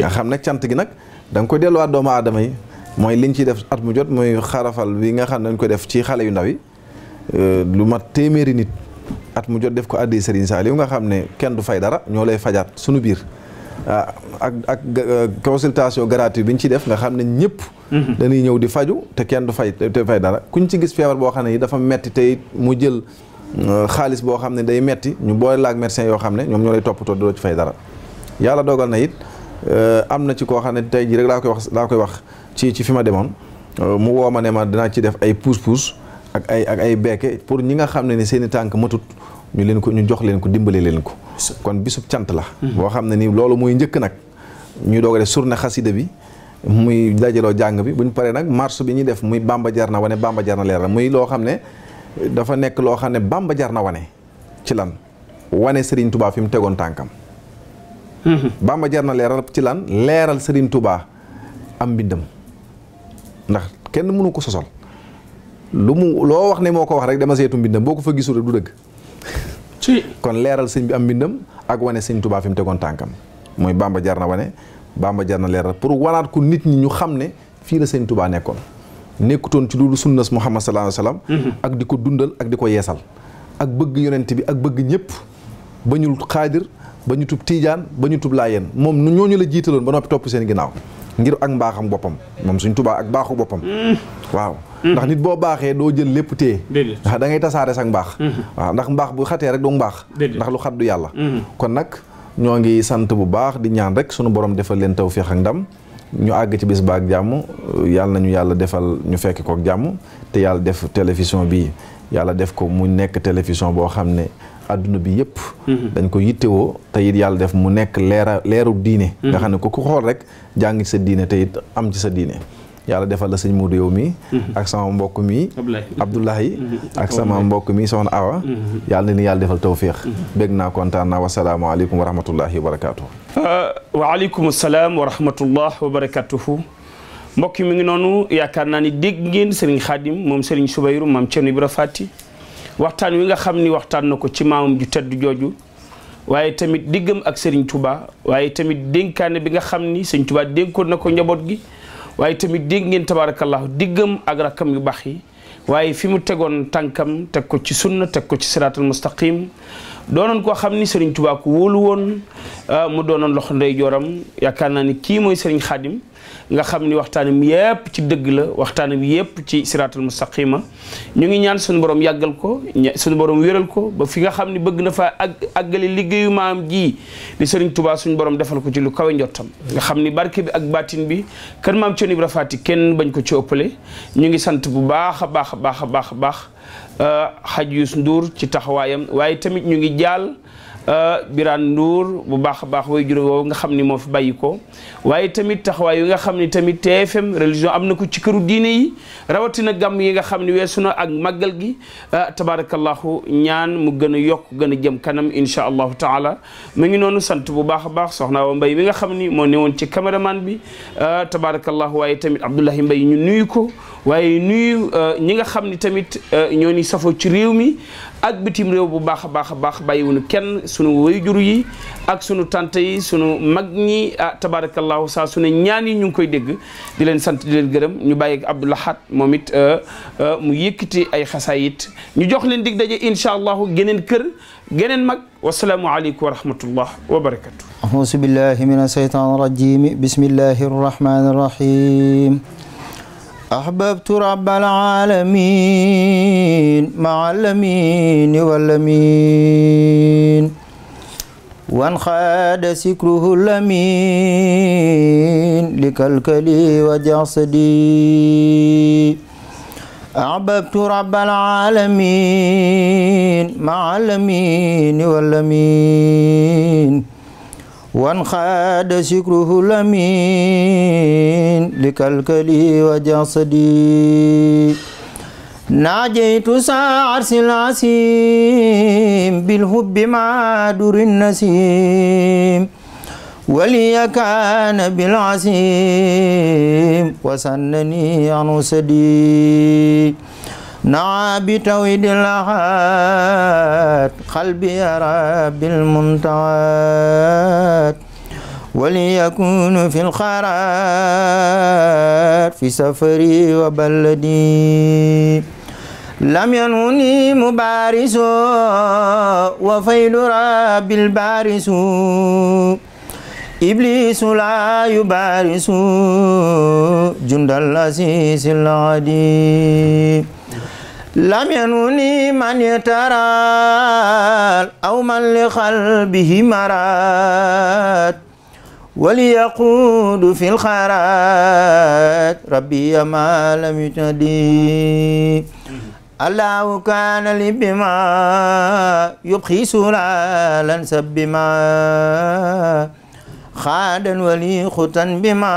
nga xam ne cant gi nag da nga koy delluwaat doomu aadama yi mooy liñ ciy def at mu jot mooy xarafal bi nga xam ne dañ ko def ci xale yu ndaw yi lu mat téeméeri nit at mu jot def ko addi Serigne Saliou nga xam ne kenn du fay dara ñoo lay fajaat sunu biir ak consultation gratuite bi ñu ci def nga xam ne ñëpp dañuy ñëw di faju te kenn du fay dara kuñ ci gis feebar boo xam ne yi dafa metti tey mu jël xaalis boo xam ne day metti ñu boole laak médecin yoo xam ne ñoom ñoo lay toppatoo doo ci fay dara yàlla dogal na it am na ci koo xam ne tey jii rek laa koy wax ci fi ma demoon mu woo ma ne ma dinaa ci def ay pousse-pousse ak ay beeke pour ñi nga xam ne ni seen i tànk matut ñu jox leen ko dimbale leen ko kon bisub cant la boo xam ne ni loolu muy njëkk nag ñuy doog a def journée xasida bi muy dajaloo jàng bi buñ paree nag marche bi ñuy def muy Bamba jar na wane Bamba jar na leeral muy loo xam ne dafa nekk loo xam ne Bamba jar na wane ci lan wane Serigne Touba fi mu tegoon tànkam Bamba jar na leeral ci lan leeral Serigne Touba am mbindam ndax kenn mënu ko sosol loo wax ne moo ko wax rek dama seetu mbindam boo ko fa gisul rek du dëgg kon leeral sëñ bi am mbindam ak wane sëñ Touba fi mu tegoon tànkam mooy Bamba jar na wane Bamba jar na leeral pour wanaat ko nit ñi ñu xam ne fii la sëñ Touba nekkutoon ci loolu sunnas Muhammad sallallahu alayhi wasallam ak di ko dundal ak di ko yeesal ak bëgg yonent bi ak bëgg ñëpp ba ñu xaadir ba ñu tub tiijaan ba ñu tub laayeen moom ñooñu la jiitaloon ba noppi topp seen ginnaaw ngir ak mbaaxam boppam moom suñ Touba ak baaxu boppam waaw ndax nit boo baaxee doo jël lépp téye ndax da ngay tasaare sax mbaax waaw ndax mbaax bu xatee rek du mbaax ndax lu xat du yàlla kon nag ñoo ngi sant bu baax di ñaan rek sunu borom defal leen tawfeex ak ndam ñu àgg ci bis ba ak jàmm yàlla nañu yàlla defal ñu fekk ko ak jàmm te yàlla def télévision bi yàlla def ko mu nekk télévision boo xam ne adduna bi yëpp dañ ko yittewoo te it yàlla def mu nekk leeru diine nga xam ne ku xool rek jàng ci sa diine te it am ci sa diine yàlla defal la sëñ Modou yow mi ak sama mbokk mi Abdoulahi ak sama mbokk mi soxna Awa yàlla na ni yàlla defal tawféex bég naa kontaan naa wasalaamaaleykum wa rahmatullahi wa barakatuhu waaleykum salaam wa rahmatullah wa barakatuhu mbokk mi ngi noonu yaakaar naa ni dégg ngeen Serigne Khadim moom Serigne Soubayrou maam Thierno Ibra Fati waxtaan wi nga xam ni waxtaan na ko ci maamam ju tedd jooju waaye tamit diggam ak Serigne Touba waaye tamit dénkaane bi nga xam ni Serigne Touba dénkoon na ko njaboot gi waaye tamit dégg ngeen tabarakallahu diggam ak rakkam yu baax yi waaye fi mu tegoon tànkam teg ko ci sunna teg ko ci siraatal mustaqim doonoon koo xam ni Serigne Touba ku wóolu woon mu doonoon loxo ndey jooram yaakaar naa ni kii mooy Serigne Khadim nga xam ni waxtaanam yépp ci dëgg la waxtaanam yépp ci siraatal mustaqima ñu ngi ñaan suñu borom yàggal ko suñu borom wéral ko ba fi nga xam ni bëgg na fa àggale liggéeyu maam ji di Serigne Touba suñu borom defal ko ci lu kawe njottam nga xam ni barke bi ak baatin bi kër maam Thierno Ibra Fati kenn bañ ko ci ëppale ñu ngi sant bu baax a baax a baax a baax a baax Hadj Youssou Ndour ci taxawaayam waaye tamit ñu ngi jaal Birane Ndour bu baax a baax way juróom woowu nga xam ni moo fi bàyyi ko waaye tamit taxawaay yi nga xam ni tamit TFM religion am na ko ci këru diine yi rawatina gàmm yi nga xam ni weesu na ak màggal gi tabarakallahu ñaan mu gën a yokk gën a jëm kanam insha allahu taala mu ngi noonu sant bu baax a baax soxna wa Mbay mi nga xam ni moo newoon ci caméraman bi tabarakallahu waaye tamit Abdoulahi Mbay ñu nuyu ko waaye nuyu ñi nga xam ni tamit ñoo ni safoo ci réew mi ak bitim réew bu baax a baax a baax bàyyiwuñu kenn sunu wayjur yi ak sunu tante yi sunu mag ñi tabarakallahu saa su ne ñaan yi ñu ngi koy dégg di leen sant di leen gërëm ñu bàyyi ak Abdou Lahad moom it mu yëkkati ay xasaayit ñu jox leen dig daje incha allahu geneen kër geneen mag wasalaamu aleykum wa rahmatullah wa barakatu auzu billahi min asheytan rajim bismillahi arrahmani arrahim أحببت رب العالمين مع الأمين والأمين وانخاد سكره الأمين لكلكلي وجسدي أحببت رب العالمين مع الأمين والأمين وانخاد شكره الأمين لكلكلي وجسدي ناجيت سعرس العسيم بالحب مع در النسيم ولي كان بالعسيم وسنني عن سدي نعى بتوحيد الأحد قلبي يرى بالمنتعات وليكون في الخيرات في سفري وبلدي لم ينوني مبارس وفيل رب البارس إبليس لا يبارس جند العزيز العديم لم ينوني من يترى أو من لقلبه مراد وليقود في الخيرات ربي ما لم يتدي الله كان لي بما يبخي سلالا سبما خادا ولي خطا بما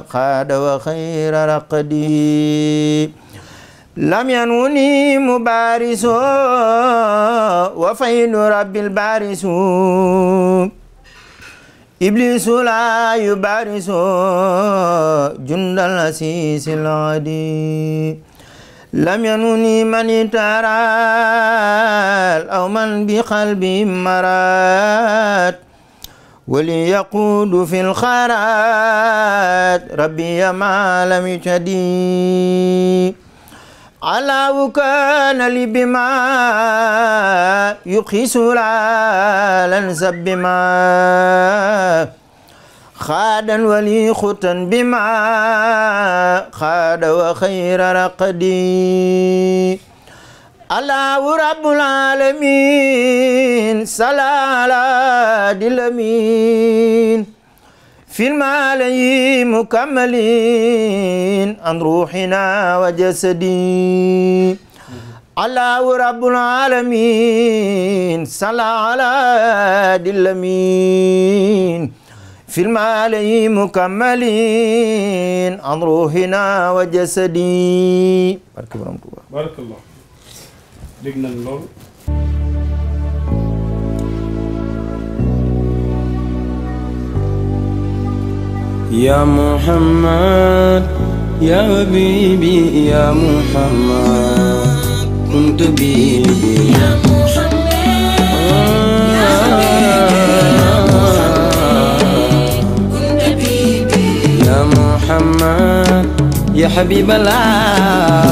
خاد وخير رقدي لم ينوني مبارس وفيل رب البارس إبليس لا يبارس جند العزيز العديم لم ينوني من يترى أو من بقلبه مراد وليقود في الخيرات ربي ما لم يجدي الله كان لي بما يبخي سلالا سبما خادا ولي خطا بما خاد وخير رقدي الله رب العالمين صلى على الأمين في المالي مكملين عن روحنا وجسدي الله رب العالمين صلى على الأمين في المالي مكملين عن روحنا وجسدي بارك الله دغنا لول يا محمد يا حبيبي يا محمد كنت بيدي يا محمد يا حبيبي يا محمد يا حبيب الله